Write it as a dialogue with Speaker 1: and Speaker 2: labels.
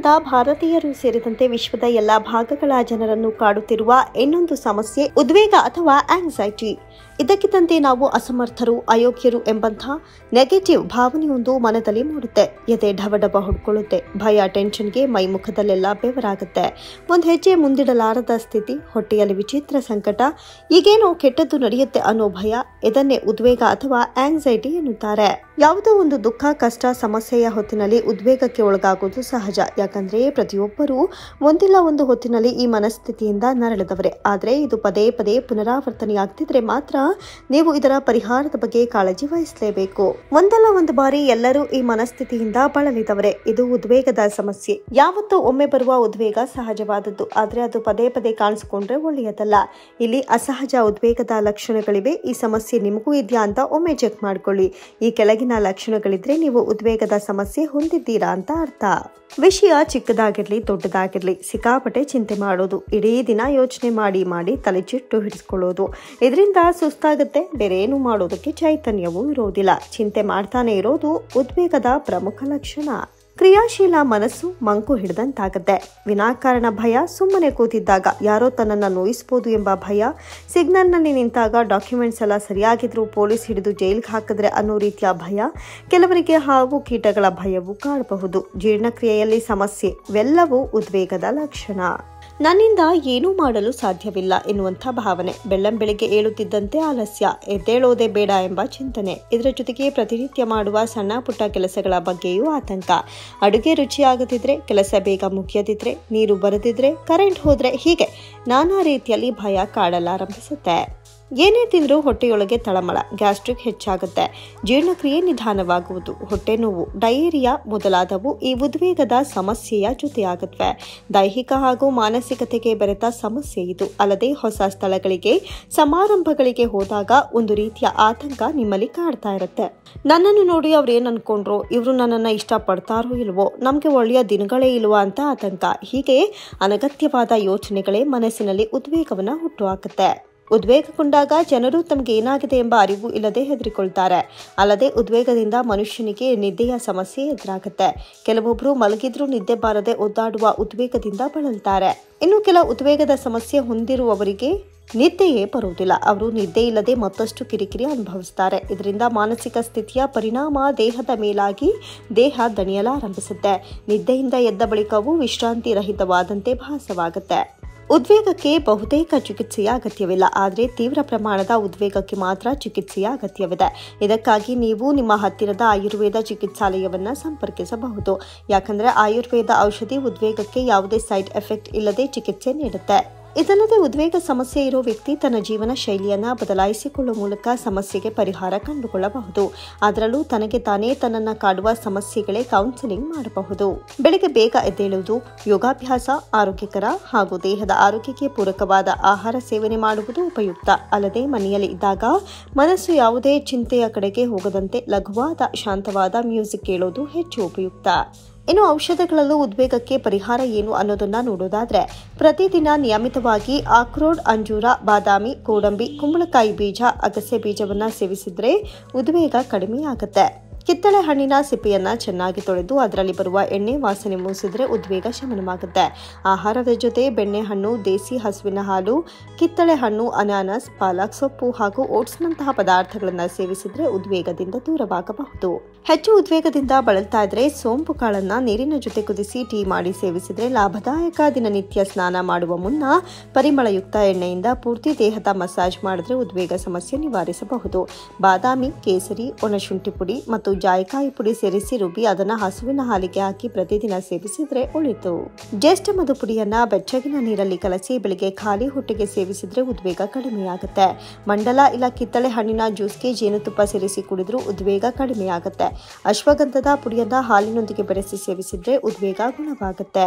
Speaker 1: ವರ್ಷಗಳಿಂದ ಭಾರತೀಯರು ಸೇರಿದಂತೆ ವಿಶ್ವದ ಎಲ್ಲಾ ಭಾಗಗಳ ಜನರನ್ನು ಕಾಡುತ್ತಿರುವ ಇನ್ನೊಂದು ಸಮಸ್ಯೆ ಉದ್ವೇಗ ಅಥವಾ ಆಂಗ್ಸೈಟಿ. ಇದಕ್ಕಿದ್ದಂತೆ ನಾವು ಅಸಮರ್ಥರು, ಅಯೋಗ್ಯರು ಎಂಬಂಥ ನೆಗೆಟಿವ್ ಭಾವನೆಯೊಂದು ಮನದಲ್ಲಿ ಮೂಡುತ್ತೆ. ಎದೆ ಢವಢವ ಹೊಡ್ಕೊಳ್ಳುತ್ತೆ. ಭಯ, ಟೆನ್ಷನ್ಗೆ ಮೈಮುಖದಲ್ಲೆಲ್ಲ ಬೆವರಾಗುತ್ತೆ. ಒಂದು ಹೆಜ್ಜೆ ಮುಂದಿಡಲಾರದ ಸ್ಥಿತಿ, ಹೊಟ್ಟೆಯಲ್ಲಿ ವಿಚಿತ್ರ ಸಂಕಟ, ಈಗೇನೋ ಕೆಟ್ಟದ್ದು ನಡೆಯುತ್ತೆ ಅನ್ನೋ ಭಯ, ಇದನ್ನೇ ಉದ್ವೇಗ ಅಥವಾ ಆಂಗ್ಸೈಟಿ ಎನ್ನುತ್ತಾರೆ. ಯಾವುದೋ ಒಂದು ದುಃಖ, ಕಷ್ಟ, ಸಮಸ್ಯೆಯ ಹೊತ್ತಿನಲ್ಲಿ ಉದ್ವೇಗಕ್ಕೆ ಒಳಗಾಗೋದು ಸಹಜ. ಯಾಕಂದ್ರೆ ಪ್ರತಿಯೊಬ್ಬರೂ ಒಂದಿಲ್ಲ ಒಂದು ಹೊತ್ತಿನಲ್ಲಿ ಈ ಮನಸ್ಥಿತಿಯಿಂದ ನರಳಿದವರೇ. ಆದರೆ ಇದು ಪದೇ ಪದೇ ಪುನರಾವರ್ತನೆಯಾಗ್ತಿದ್ರೆ ಮಾತ್ರ ನೀವು ಇದರ ಪರಿಹಾರದ ಬಗ್ಗೆ ಕಾಳಜಿ ವಹಿಸಲೇಬೇಕು. ಒಂದಲ್ಲ ಒಂದು ಬಾರಿ ಎಲ್ಲರೂ ಈ ಮನಸ್ಥಿತಿಯಿಂದ ಬಳಲಿದವರೇ. ಇದು ಉದ್ವೇಗದ ಸಮಸ್ಯೆ. ಯಾವತ್ತೂ ಒಮ್ಮೆ ಬರುವ ಉದ್ವೇಗ ಸಹಜವಾದದ್ದು, ಆದ್ರೆ ಅದು ಪದೇ ಪದೇ ಕಾಣಿಸಿಕೊಂಡ್ರೆ ಒಳ್ಳೆಯದಲ್ಲ. ಇಲ್ಲಿ ಅಸಹಜ ಉದ್ವೇಗದ ಲಕ್ಷಣಗಳಿವೆ. ಈ ಸಮಸ್ಯೆ ನಿಮಗೂ ಇದೆಯಾ ಅಂತ ಒಮ್ಮೆ ಚೆಕ್ ಮಾಡ್ಕೊಳ್ಳಿ. ಈ ಕೆಳಗಿನ ಲಕ್ಷಣಗಳಿದ್ರೆ ನೀವು ಉದ್ವೇಗದ ಸಮಸ್ಯೆ ಹೊಂದಿದ್ದೀರಾ ಅಂತ ಅರ್ಥ. ವಿಷಯ ಚಿಕ್ಕದಾಗಿರ್ಲಿ ದೊಡ್ಡದಾಗಿರ್ಲಿ ಸಿಕ್ಕಾಪಟ್ಟೆ ಚಿಂತೆ ಮಾಡೋದು, ಇಡೀ ದಿನ ಯೋಚನೆ ಮಾಡಿ ತಲೆಚಿಟ್ಟು ಹಿಡಿಸ್ಕೊಳ್ಳೋದು, ಇದರಿಂದ ಸುಸ್ತಾಗುತ್ತೆ. ಬೇರೆ ಏನು ಮಾಡೋದಕ್ಕೆ ಚೈತನ್ಯವೂ ಇರೋದಿಲ್ಲ. ಚಿಂತೆ ಮಾಡ್ತಾನೆ ಇರೋದು ಉದ್ವೇಗದ ಪ್ರಮುಖ ಲಕ್ಷಣ. ಕ್ರಿಯಾಶೀಲ ಮನಸ್ಸು ಮಂಕು ಹಿಡಿದಂತಾಗುತ್ತೆ. ವಿನಾಕಾರಣ ಭಯ, ಸುಮ್ಮನೆ ಕೂತಿದ್ದಾಗ ಯಾರೋ ತನ್ನನ್ನು ನೋಯಿಸಬಹುದು ಎಂಬ ಭಯ, ಸಿಗ್ನಲ್ನಲ್ಲಿ ನಿಂತಾಗ ಡಾಕ್ಯುಮೆಂಟ್ಸ್ ಎಲ್ಲ ಸರಿಯಾಗಿದ್ರು ಪೊಲೀಸ್ ಹಿಡಿದು ಜೈಲಿಗೆ ಹಾಕಿದ್ರೆ ಅನ್ನೋ ರೀತಿಯ ಭಯ, ಕೆಲವರಿಗೆ ಹಾವು ಕೀಟಗಳ ಭಯವೂ ಕಾಡಬಹುದು. ಜೀರ್ಣಕ್ರಿಯೆಯಲ್ಲಿ ಸಮಸ್ಯೆ, ಇವೆಲ್ಲವೂ ಉದ್ವೇಗದ ಲಕ್ಷಣ. ನನ್ನಿಂದ ಏನೂ ಮಾಡಲು ಸಾಧ್ಯವಿಲ್ಲ ಎನ್ನುವಂಥ ಭಾವನೆ, ಬೆಳ್ಳಂಬೆಳಿಗ್ಗೆ ಏಳುತ್ತಿದ್ದಂತೆ ಆಲಸ್ಯ, ಎದ್ದೇಳೋದೇ ಬೇಡ ಎಂಬ ಚಿಂತನೆ, ಇದರ ಜೊತೆಗೆ ಪ್ರತಿನಿತ್ಯ ಮಾಡುವ ಸಣ್ಣ ಪುಟ್ಟ ಕೆಲಸಗಳ ಬಗ್ಗೆಯೂ ಆತಂಕ. ಅಡುಗೆ ರುಚಿಯಾಗದಿದ್ರೆ, ಕೆಲಸ ಬೇಗ ಮುಗಿಯದಿದ್ರೆ, ನೀರು ಬರದಿದ್ರೆ, ಕರೆಂಟ್ ಹೋದ್ರೆ, ಹೀಗೆ ನಾನಾ ರೀತಿಯಲ್ಲಿ ಭಯ ಕಾಡಲಾರಂಭಿಸುತ್ತೆ. ಏನೇ ತಿಂದರೂ ಹೊಟ್ಟೆಯೊಳಗೆ ತಳಮಳ, ಗ್ಯಾಸ್ಟ್ರಿಕ್ ಹೆಚ್ಚಾಗುತ್ತೆ, ಜೀರ್ಣಕ್ರಿಯೆ ನಿಧಾನವಾಗುವುದು, ಹೊಟ್ಟೆ ನೋವು, ಡಯೇರಿಯಾ ಮೊದಲಾದವು ಈ ಉದ್ವೇಗದ ಸಮಸ್ಯೆಯ ಜೊತೆಯಾಗುತ್ತವೆ. ದೈಹಿಕ ಹಾಗೂ ಮಾನಸಿಕತೆಗೆ ಬೆರೆತ ಸಮಸ್ಯೆ ಇದು. ಅಲ್ಲದೆ ಹೊಸ ಸ್ಥಳಗಳಿಗೆ, ಸಮಾರಂಭಗಳಿಗೆ ಹೋದಾಗ ಒಂದು ರೀತಿಯ ಆತಂಕ ನಿಮ್ಮಲ್ಲಿ ಕಾಡ್ತಾ ಇರುತ್ತೆ. ನನ್ನನ್ನು ನೋಡಿ ಅವ್ರೇನು ಅನ್ಕೊಂಡ್ರು, ಇವರು ನನ್ನನ್ನು ಇಷ್ಟಪಡ್ತಾರೋ ಇಲ್ವೋ, ನಮಗೆ ಒಳ್ಳೆಯ ದಿನಗಳೇ ಇಲ್ವಾ ಅಂತ ಆತಂಕ. ಹೀಗೆ ಅನಗತ್ಯವಾದ ಯೋಚನೆಗಳೇ ಮನಸ್ಸಿನಲ್ಲಿ ಉದ್ವೇಗವನ್ನು ಹುಟ್ಟುಹಾಕುತ್ತೆ. ಉದ್ವೇಗಗೊಂಡಾಗ ಜನರು ತಮಗೆ ಏನಾಗಿದೆ ಎಂಬ ಅರಿವು ಇಲ್ಲದೆ ಹೆದರಿಕೊಳ್ತಾರೆ. ಅಲ್ಲದೆ ಉದ್ವೇಗದಿಂದ ಮನುಷ್ಯನಿಗೆ ನಿದ್ದೆಯ ಸಮಸ್ಯೆ ಎದುರಾಗುತ್ತೆ. ಕೆಲವೊಬ್ಬರು ಮಲಗಿದ್ರೂ ನಿದ್ದೆ ಬಾರದೆ ಒದ್ದಾಡುವ ಉದ್ವೇಗದಿಂದ ಬಳಲ್ತಾರೆ. ಇನ್ನು ಕೆಲ ಉದ್ವೇಗದ ಸಮಸ್ಯೆ ಹೊಂದಿರುವವರಿಗೆ ನಿದ್ದೆಯೇ ಬರುವುದಿಲ್ಲ. ಅವರು ನಿದ್ದೆ ಇಲ್ಲದೆ ಮತ್ತಷ್ಟು ಕಿರಿಕಿರಿ ಅನುಭವಿಸುತ್ತಾರೆ. ಇದರಿಂದ ಮಾನಸಿಕ ಸ್ಥಿತಿಯ ಪರಿಣಾಮ ದೇಹದ ಮೇಲಾಗಿ ದೇಹ ದಣಿಯಲಾರಂಭಿಸುತ್ತೆ. ನಿದ್ದೆಯಿಂದ ಎದ್ದ ಬಳಿಕವೂ ವಿಶ್ರಾಂತಿ ರಹಿತವಾದಂತೆ ಭಾಸವಾಗುತ್ತೆ. ಉದ್ವೇಗಕ್ಕೆ ಬಹುತೇಕ ಚಿಕಿತ್ಸೆಯ ಅಗತ್ಯವಿಲ್ಲ, ಆದರೆ ತೀವ್ರ ಪ್ರಮಾಣದ ಉದ್ವೇಗಕ್ಕೆ ಮಾತ್ರ ಚಿಕಿತ್ಸೆಯ ಅಗತ್ಯವಿದೆ. ಇದಕ್ಕಾಗಿ ನೀವು ನಿಮ್ಮ ಹತ್ತಿರದ ಆಯುರ್ವೇದ ಚಿಕಿತ್ಸಾಲಯವನ್ನು ಸಂಪರ್ಕಿಸಬಹುದು. ಯಾಕಂದರೆ ಆಯುರ್ವೇದ ಔಷಧಿ ಉದ್ವೇಗಕ್ಕೆ ಯಾವುದೇ ಸೈಡ್ ಎಫೆಕ್ಟ್ ಇಲ್ಲದೆ ಚಿಕಿತ್ಸೆ ನೀಡುತ್ತೆ. ಇದಲ್ಲದೆ ಉದ್ವೇಗ ಸಮಸ್ಯೆ ಇರೋ ವ್ಯಕ್ತಿ ತನ್ನ ಜೀವನ ಶೈಲಿಯನ್ನು ಬದಲಾಯಿಸಿಕೊಳ್ಳುವ ಮೂಲಕ ಸಮಸ್ಯೆಗೆ ಪರಿಹಾರ ಕಂಡುಕೊಳ್ಳಬಹುದು. ಅದರಲ್ಲೂ ತನಗೆ ತಾನೇ ತನ್ನನ್ನು ಕಾಡುವ ಸಮಸ್ಯೆಗಳೇ ಕೌನ್ಸಿಲಿಂಗ್ ಮಾಡಬಹುದು. ಬೆಳಗ್ಗೆ ಬೇಗ ಎದ್ದೇಳುವುದು, ಯೋಗಾಭ್ಯಾಸ, ಆರೋಗ್ಯಕರ ಹಾಗೂ ದೇಹದ ಆರೋಗ್ಯಕ್ಕೆ ಪೂರಕವಾದ ಆಹಾರ ಸೇವನೆ ಮಾಡುವುದು ಉಪಯುಕ್ತ. ಅಲ್ಲದೆ ಮನೆಯಲ್ಲಿ ಇದ್ದಾಗ ಮನಸ್ಸು ಯಾವುದೇ ಚಿಂತೆಯ ಕಡೆಗೆ ಹೋಗದಂತೆ ಲಘುವಾದ ಶಾಂತವಾದ ಮ್ಯೂಸಿಕ್ ಕೇಳೋದು ಹೆಚ್ಚು ಉಪಯುಕ್ತ. ಇನ್ನು ಔಷಧಗಳಲ್ಲೂ ಉದ್ವೇಗಕ್ಕೆ ಪರಿಹಾರ ಏನು ಅನ್ನೋದನ್ನ ನೋಡೋದಾದ್ರೆ, ಪ್ರತಿದಿನ ನಿಯಮಿತವಾಗಿ ಆಕ್ರೋಡ್, ಅಂಜೂರ, ಬಾದಾಮಿ, ಗೋಡಂಬಿ, ಕುಂಬಳಕಾಯಿ ಬೀಜ, ಅಗಸೆ ಬೀಜವನ್ನ ಸೇವಿಸಿದ್ರೆ ಉದ್ವೇಗ ಕಡಿಮೆಯಾಗುತ್ತೆ. ಕಿತ್ತಳೆ ಹಣ್ಣಿನ ಸಿಪ್ಪೆಯನ್ನ ಚೆನ್ನಾಗಿ ತೊಳೆದು ಅದರಲ್ಲಿ ಬರುವ ಎಣ್ಣೆ ವಾಸನೆ ಮೂಸಿದ್ರೆ ಉದ್ವೇಗ ಶಮನವಾಗುತ್ತೆ. ಆಹಾರದ ಜೊತೆ ಬೆಣ್ಣೆಹಣ್ಣು, ದೇಸಿ ಹಸುವಿನ ಹಾಲು, ಕಿತ್ತಳೆ ಹಣ್ಣು, ಅನಾನಸ್, ಪಾಲಕ್ ಸೊಪ್ಪು ಹಾಗೂ ಓಟ್ಸ್ನಂತಹ ಪದಾರ್ಥಗಳನ್ನು ಸೇವಿಸಿದ್ರೆ ಉದ್ವೇಗದಿಂದ ದೂರವಾಗಬಹುದು. ಹೆಚ್ಚು ಉದ್ವೇಗದಿಂದ ಬಳಲ್ತಾ ಇದ್ರೆ ಸೋಂಪು ಕಾಳನ್ನ ನೀರಿನ ಜೊತೆ ಕುದಿಸಿ ಟೀ ಮಾಡಿ ಸೇವಿಸಿದ್ರೆ ಲಾಭದಾಯಕ. ದಿನನಿತ್ಯ ಸ್ನಾನ ಮಾಡುವ ಮುನ್ನ ಪರಿಮಳಯುಕ್ತ ಎಣ್ಣೆಯಿಂದ ಪೂರ್ತಿ ದೇಹದ ಮಸಾಜ್ ಮಾಡಿದ್ರೆ ಉದ್ವೇಗ ಸಮಸ್ಯೆ ನಿವಾರಿಸಬಹುದು. ಬಾದಾಮಿ, ಕೇಸರಿ, ಒಣಶುಂಠಿ ಪುಡಿ ಮತ್ತು ಜಾಯಿಕಾಯಿ ಪುಡಿ ಸೇರಿಸಿ ರುಬ್ಬಿ ಅದನ್ನ ಹಸುವಿನ ಹಾಲಿಗೆ ಹಾಕಿ ಪ್ರತಿದಿನ ಸೇವಿಸಿದ್ರೆ ಒಳಿತು. ಜ್ಯೇಷ್ಠ ಮಧು ಪುಡಿಯನ್ನ ಬೆಚ್ಚಗಿನ ನೀರಲ್ಲಿ ಕಲಸಿ ಬೆಳಿಗ್ಗೆ ಖಾಲಿ ಹೊಟ್ಟೆಗೆ ಸೇವಿಸಿದ್ರೆ ಉದ್ವೇಗ ಕಡಿಮೆಯಾಗುತ್ತೆ. ಮಂಡಲ ಇಲ್ಲ ಕಿತ್ತಳೆ ಹಣ್ಣಿನ ಜ್ಯೂಸ್ಗೆ ಜೇನುತುಪ್ಪ ಸೇರಿಸಿ ಕುಡಿದ್ರೂ ಉದ್ವೇಗ ಕಡಿಮೆಯಾಗುತ್ತೆ. ಅಶ್ವಗಂಧದ ಪುಡಿಯನ್ನ ಹಾಲಿನೊಂದಿಗೆ ಬೆರೆಸಿ ಸೇವಿಸಿದ್ರೆ ಉದ್ವೇಗ ಗುಣವಾಗುತ್ತೆ.